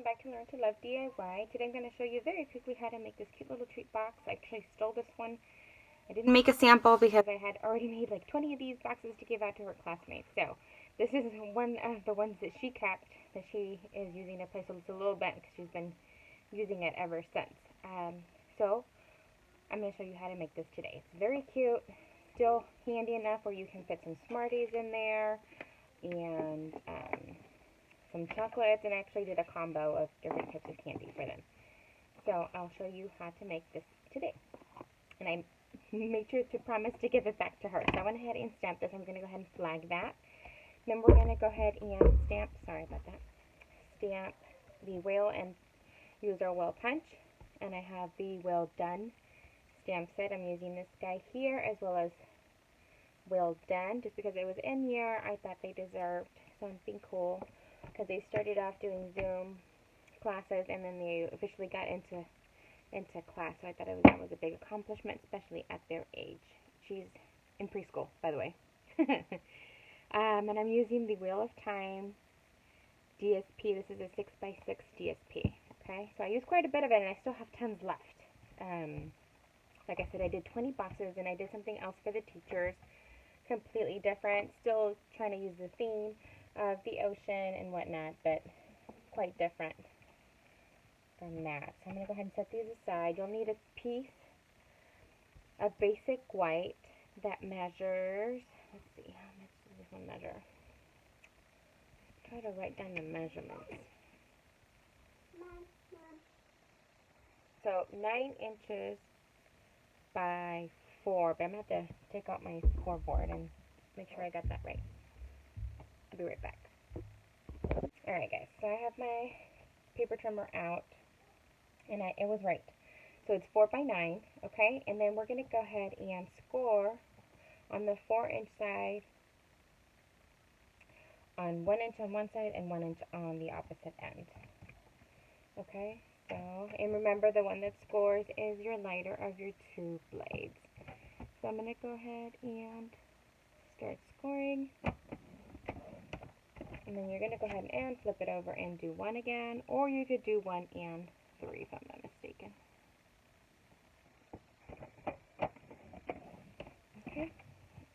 back to Learn to Love DIY. Today I'm going to show you very quickly how to make this cute little treat box. I actually stole this one. I didn't make a sample because I had already made like 20 of these boxes to give out to her classmates. So this is one of the ones that she kept that she is using to play, so it's a little bent because she's been using it ever since. So I'm going to show you how to make this today. It's very cute, still handy enough where you can fit some Smarties in there and some chocolates, and I actually did a combo of different types of candy for them. So I'll show you how to make this today. And I made sure to promise to give it back to her. So I went ahead and stamped this. I'm going to go ahead and flag that. Then we're going to go ahead and stamp, stamp the whale and use our whale punch. And I have the Well Done stamp set. I'm using this guy here as well as Well Done. Just because it was in here, I thought they deserved something cool, because they started off doing Zoom classes and then they officially got into class, so I thought that was a big accomplishment, especially at their age. She's in preschool, by the way. And I'm using the Wheel of Time DSP. This is a 6x6 DSP. Okay, so I used quite a bit of it, and I still have tons left. Like I said, I did 20 boxes, and I did something else for the teachers, completely different. Still trying to use the theme of the ocean and whatnot, but quite different from that. So I'm going to go ahead and set these aside. You'll need a piece of basic white that measures, let's see, how much does this one measure? Try to write down the measurements. So 9 inches by 4, but I'm going to have to take out my scoreboard and make sure I got that right. I'll be right back. Alright guys, so I have my paper trimmer out, and it was right. So it's 4 by 9, okay? And then we're going to go ahead and score on the 4-inch side on 1 inch on one side and 1 inch on the opposite end. Okay? So, and remember, the one that scores is your lighter of your two blades. So I'm going to go ahead and start scoring. And then you're going to go ahead and flip it over and do 1 again, or you could do 1 and 3 if I'm not mistaken. Okay,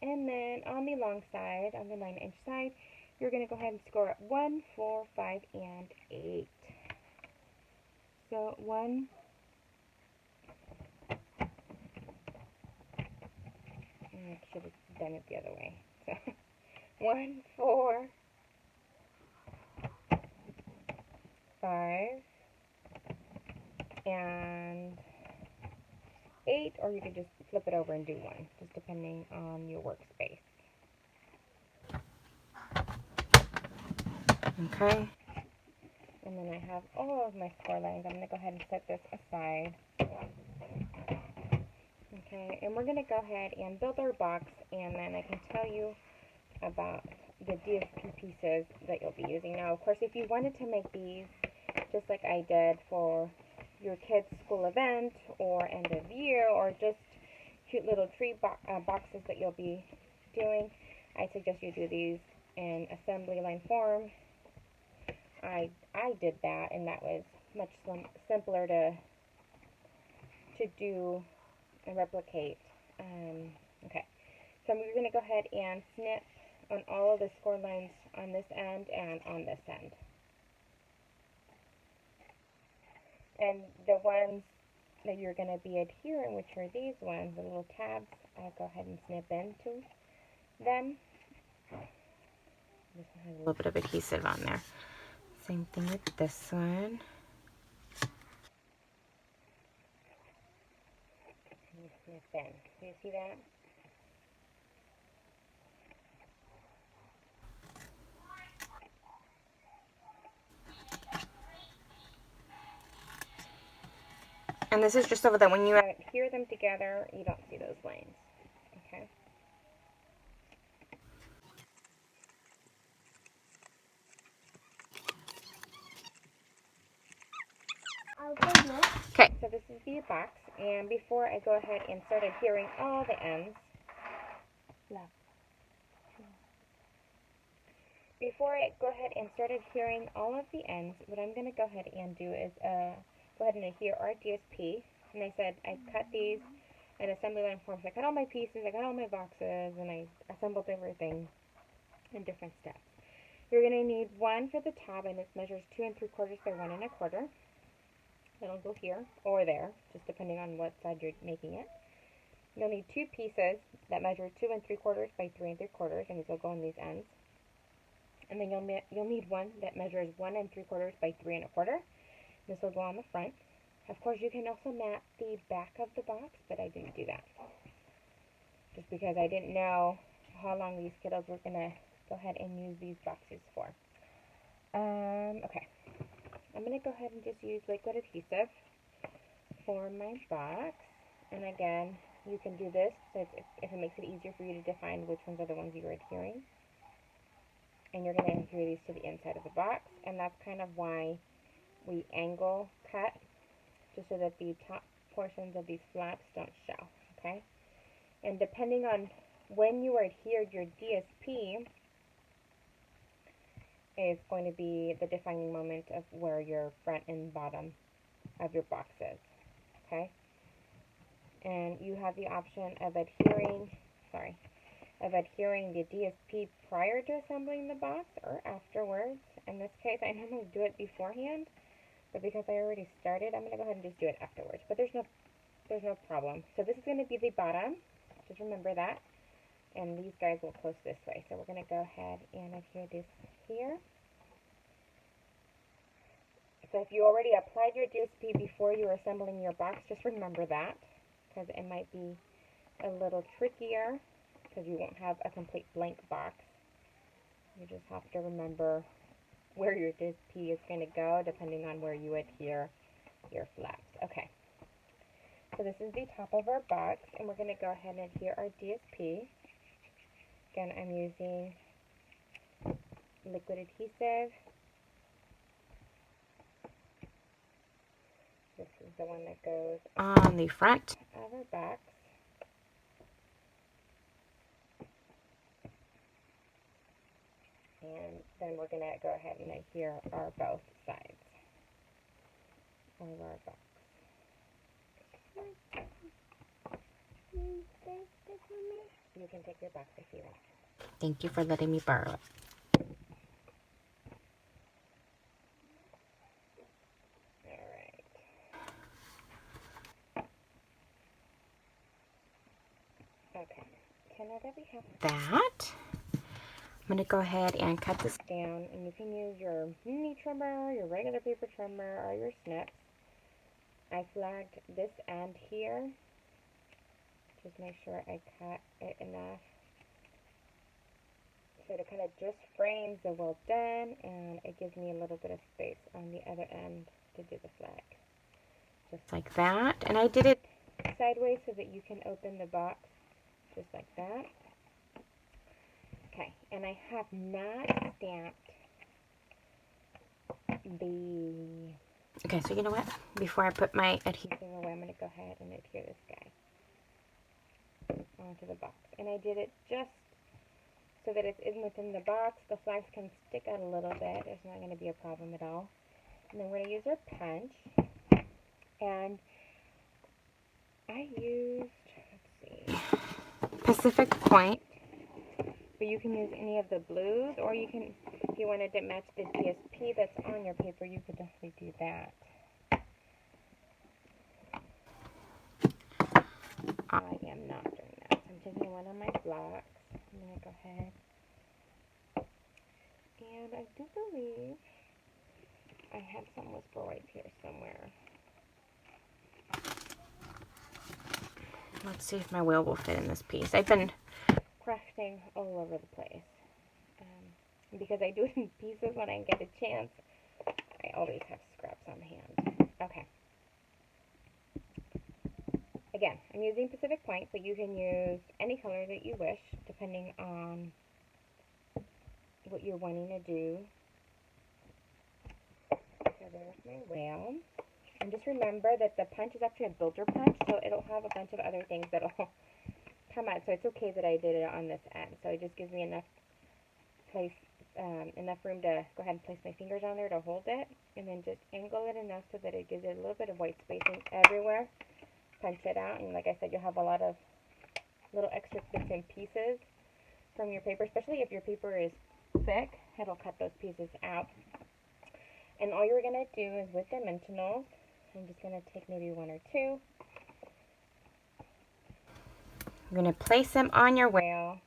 and then on the long side, on the 9-inch side, you're going to go ahead and score at 1, 4, 5, and 8. So 1, I should have done it the other way. So 1, 4, 5, and 8, or you could just flip it over and do 1, just depending on your workspace. Okay, and then I have all of my score lines. I'm going to go ahead and set this aside. Okay, and we're going to go ahead and build our box, and then I can tell you about the DSP pieces that you'll be using. Now, of course, if you wanted to make these just like I did for your kids' school event or end of year, or just cute little tree boxes that you'll be doing, I suggest you do these in assembly line form. I did that, and that was much simpler to do and replicate. Okay, so we're going to go ahead and snip on all of the score lines on this end and on this end. And the ones that you're going to be adhering, which are these ones, the little tabs, I'll go ahead and snip into them. This one has a little bit of adhesive on there. Same thing with this one. And you snip in. Do you see that? And this is just so that when you adhere them together, you don't see those lines. Okay? Okay, so this is the box, and before I go ahead and start adhering all the ends, before before I go ahead and start adhering all of the ends, what I'm going to go ahead and do is go ahead and adhere our DSP. And I said I cut these in assembly line forms. I cut all my pieces, I cut all my boxes, and I assembled everything in different steps. You're going to need one for the top, and it measures 2 3/4 by 1 1/4. It'll go here or there, just depending on what side you're making it. You'll need 2 pieces that measure 2 3/4 by 3 3/4, and these will go on these ends. And then you'll need one that measures 1 3/4 by 3 1/4. This will go on the front. Of course, you can also mat the back of the box, but I didn't do that, just because I didn't know how long these kiddos were going to go ahead and use these boxes for. Okay, I'm going to go ahead and just use liquid adhesive for my box. And again, you can do this if it makes it easier for you to define which ones are the ones you're adhering. And you're going to adhere these to the inside of the box, and that's kind of why we angle cut, just so that the top portions of these flaps don't show, okay? And depending on when you adhered your DSP is going to be the defining moment of where your front and bottom of your box is, okay? And you have the option of adhering the DSP prior to assembling the box or afterwards. In this case, I normally do it beforehand, but because I already started, I'm going to go ahead and just do it afterwards. But there's no problem. So this is going to be the bottom. Just remember that. And these guys will close this way. So we're going to go ahead and adhere this here. So if you already applied your DSP before you were assembling your box, just remember that, because it might be a little trickier, because you won't have a complete blank box. You just have to remember where your DSP is going to go, depending on where you adhere your flaps. Okay, so this is the top of our box, and we're going to go ahead and adhere our DSP. Again, I'm using liquid adhesive. This is the one that goes on the front of our box. And then we're going to go ahead and adhere our both sides of our box. You can take your box if you want. Thank you for letting me borrow it. Alright. Okay. So now that we have that, I'm going to go ahead and cut this down, and you can use your mini trimmer, your regular paper trimmer, or your snips. I flagged this end here. Just make sure I cut it enough so it kind of just frames the well done, and it gives me a little bit of space on the other end to do the flag. Just like that. And I did it sideways so that you can open the box just like that. Okay, and I have not stamped the... Okay, so you know what? Before I put my adhesive away, I'm going to go ahead and adhere this guy onto the box. And I did it just so that it's in within the box. The flags can stick out a little bit. There's not going to be a problem at all. And then we're going to use our punch. And I used, let's see, Pacific Point. But you can use any of the blues, or you can, if you wanted to match the DSP that's on your paper, you could definitely do that. I am not doing that. So I'm taking one of my blocks. I'm going to go ahead. And I do believe I have some whisper wipe here somewhere. Let's see if my wheel will fit in this piece. I've been crafting all over the place. Because I do it in pieces when I get a chance, I always have scraps on hand. Okay. Again, I'm using Pacific Point, but you can use any color that you wish, depending on what you're wanting to do. So there's my whale. And just remember that the punch is actually a builder punch, so it'll have a bunch of other things that'll come out. So it's okay that I did it on this end. So it just gives me enough place enough room to go ahead and place my fingers on there to hold it, and then just angle it enough so that it gives it a little bit of white spacing everywhere. Punch it out, and like I said, you'll have a lot of little extra bits and pieces from your paper, especially if your paper is thick. It'll cut those pieces out. And all you're going to do is with dimensionals, I'm just going to take maybe one or two. You're going to place them on your whale,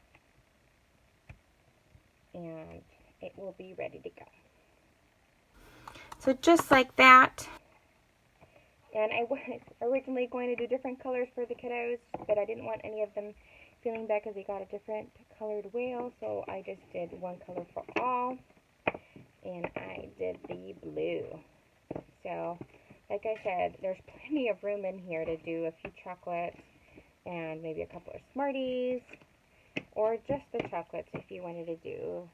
and it will be ready to go. So just like that. And I was originally going to do different colors for the kiddos, but I didn't want any of them feeling bad because they got a different colored whale, so I just did one color for all, and I did the blue. So, like I said, there's plenty of room in here to do a few chocolates and maybe a couple of Smarties, or just the chocolates if you wanted to do.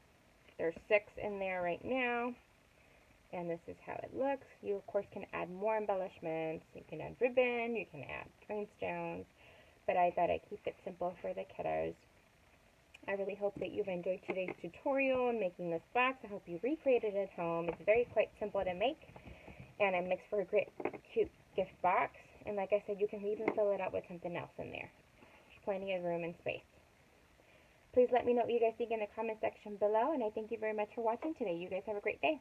There's 6 in there right now. And this is how it looks. You, of course, can add more embellishments. You can add ribbon, you can add rhinestones, but I thought I'd keep it simple for the kiddos. I really hope that you've enjoyed today's tutorial in making this box. I hope you recreate it at home. It's quite simple to make, and it makes for a great, cute gift box. And like I said, you can even fill it out with something else in there. There's plenty of room and space. Please let me know what you guys think in the comment section below, and I thank you very much for watching today. You guys have a great day.